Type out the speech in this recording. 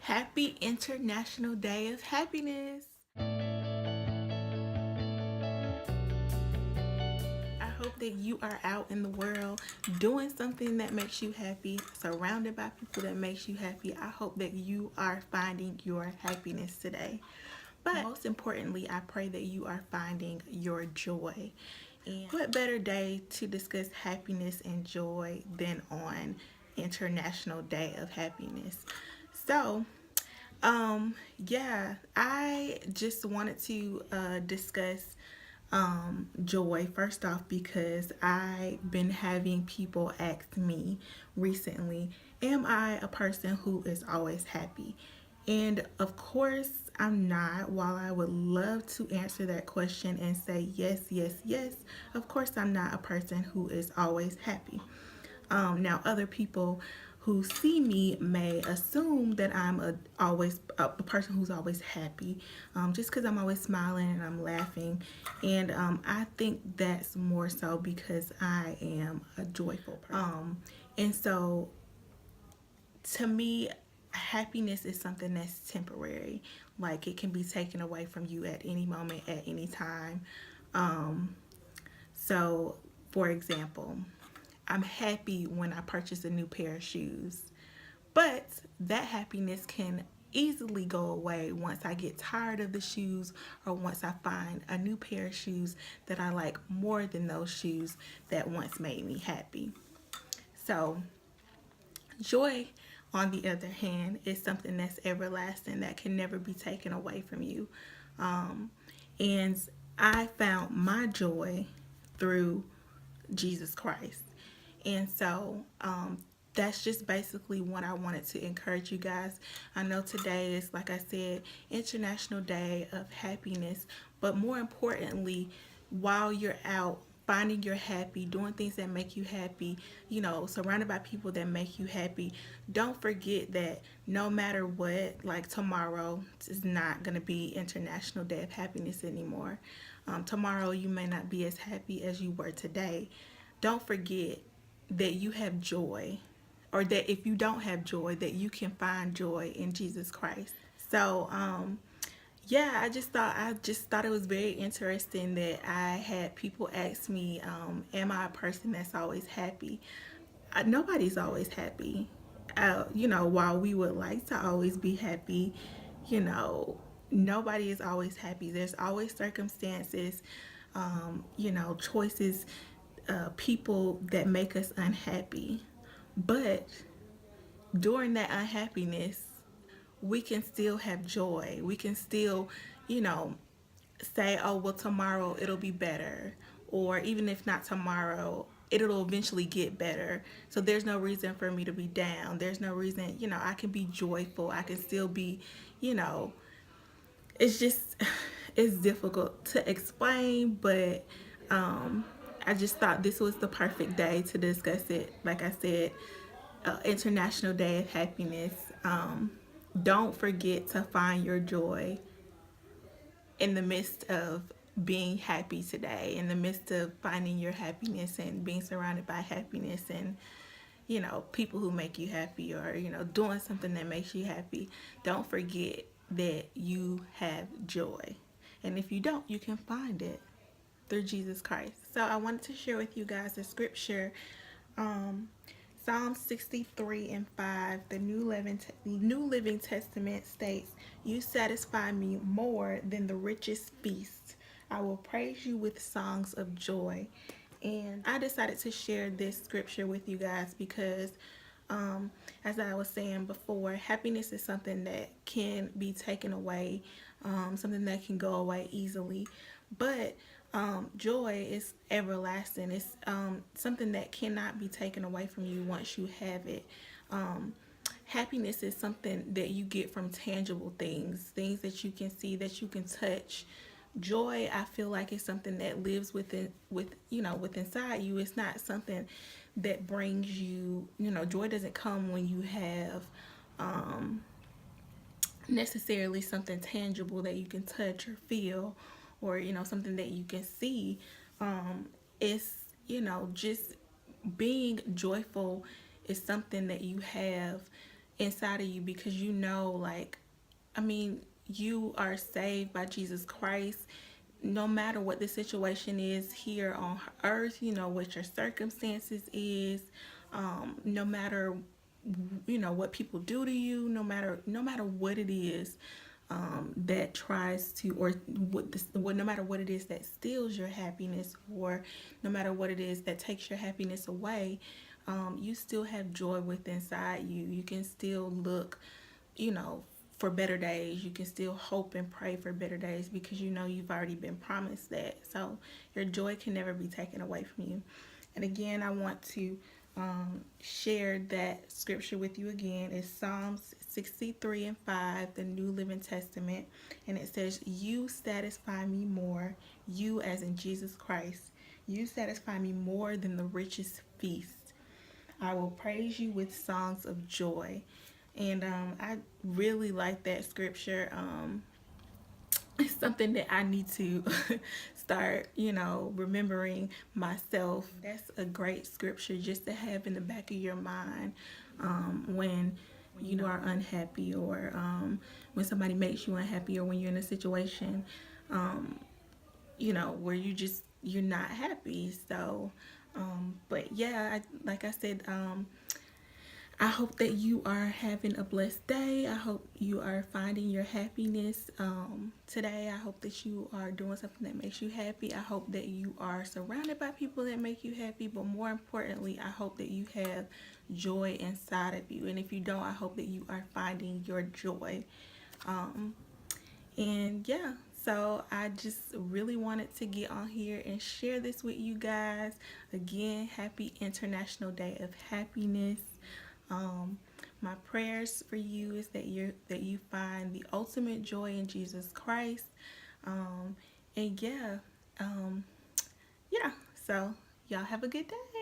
Happy International Day of Happiness. I hope that you are out in the world doing something that makes you happy, surrounded by people that makes you happy. I hope that you are finding your happiness today. But most importantly, I pray that you are finding your joy. And what better day to discuss happiness and joy than on International Day of Happiness? So, yeah, I just wanted to discuss joy first off because I've been having people ask me recently, am I a person who is always happy? And of course, I'm not. While I would love to answer that question and say yes, yes, yes, of course, I'm not a person who is always happy. Now, other people who see me may assume that I'm a person who's always happy, just because I'm always smiling and I'm laughing, and I think that's more so because I am a joyful person. And so, to me, happiness is something that's temporary. Like it can be taken away from you at any moment, at any time. Um, so, for example, I'm happy when I purchase a new pair of shoes, but that happiness can easily go away once I get tired of the shoes or once I find a new pair of shoes that I like more than those shoes that once made me happy. So, joy, on the other hand, is something that's everlasting that can never be taken away from you. Um, and I found my joy through Jesus Christ. And so that's just basically what I wanted to encourage you guys. I know today is, like I said, International Day of Happiness, but more importantly, while you're out finding your happy, doing things that make you happy, surrounded by people that make you happy, don't forget that no matter what, like tomorrow is not going to be International Day of Happiness anymore. Tomorrow you may not be as happy as you were today. Don't forget that you have joy, or that if you don't have joy, that you can find joy in Jesus Christ. So, yeah, I just thought it was very interesting that I had people ask me, am I a person that's always happy? Nobody's always happy. While we would like to always be happy, you know, nobody is always happy. There's always circumstances, choices, people that make us unhappy. But during that unhappiness, we can still have joy. We can still, you know, say, oh, well, tomorrow it'll be better. Or even if not tomorrow, it'll eventually get better. So there's no reason for me to be down. There's no reason, I can be joyful. I can still be, you know, it's just, it's difficult to explain, but I just thought this was the perfect day to discuss it. Like I said, International Day of Happiness. Don't forget to find your joy in the midst of being happy today, in the midst of finding your happiness and being surrounded by happiness and, people who make you happy, or, doing something that makes you happy. Don't forget that you have joy. And if you don't, you can find it through Jesus Christ. So I wanted to share with you guys a scripture. Um, Psalm 63 and 5, the New Living Testament states, "You satisfy me more than the richest feast. I will praise you with songs of joy." And I decided to share this scripture with you guys because, as I was saying before, happiness is something that can be taken away, something that can go away easily. But joy is everlasting. It's something that cannot be taken away from you once you have it. Happiness is something that you get from tangible things, things that you can see, that you can touch. Joy, I feel like, is something that lives with inside you. It's not something that brings you, joy doesn't come when you have necessarily something tangible that you can touch or feel, or something that you can see. It's just being joyful is something that you have inside of you, because you know, like, I mean, you are saved by Jesus Christ. No matter what the situation is here on earth, you know, what your circumstances is, no matter, you know, what people do to you, no matter what it is, that tries to, or no matter what it is that steals your happiness, or no matter what it is that takes your happiness away, you still have joy within inside you. You can still look, you know, for better days. You can still hope and pray for better days, because you know you've already been promised that. So your joy can never be taken away from you. And again, I want to share that scripture with you again. It's Psalms 63:5, the New Living Testament. And it says, "You satisfy me more," you as in Jesus Christ. "You satisfy me more than the richest feast. I will praise you with songs of joy." And I really like that scripture. It's something that I need to start, you know, remembering myself. That's a great scripture just to have in the back of your mind, when you are unhappy, or when somebody makes you unhappy, or when you're in a situation, you know, where you're not happy. So, but yeah, like I said, I hope that you are having a blessed day. I hope you are finding your happiness today. I hope that you are doing something that makes you happy. I hope that you are surrounded by people that make you happy. But more importantly, I hope that you have joy inside of you. And if you don't, I hope that you are finding your joy. And yeah, so I just really wanted to get on here and share this with you guys. Again, happy International Day of Happiness. My prayers for you is that you find the ultimate joy in Jesus Christ. And yeah, yeah. So y'all have a good day.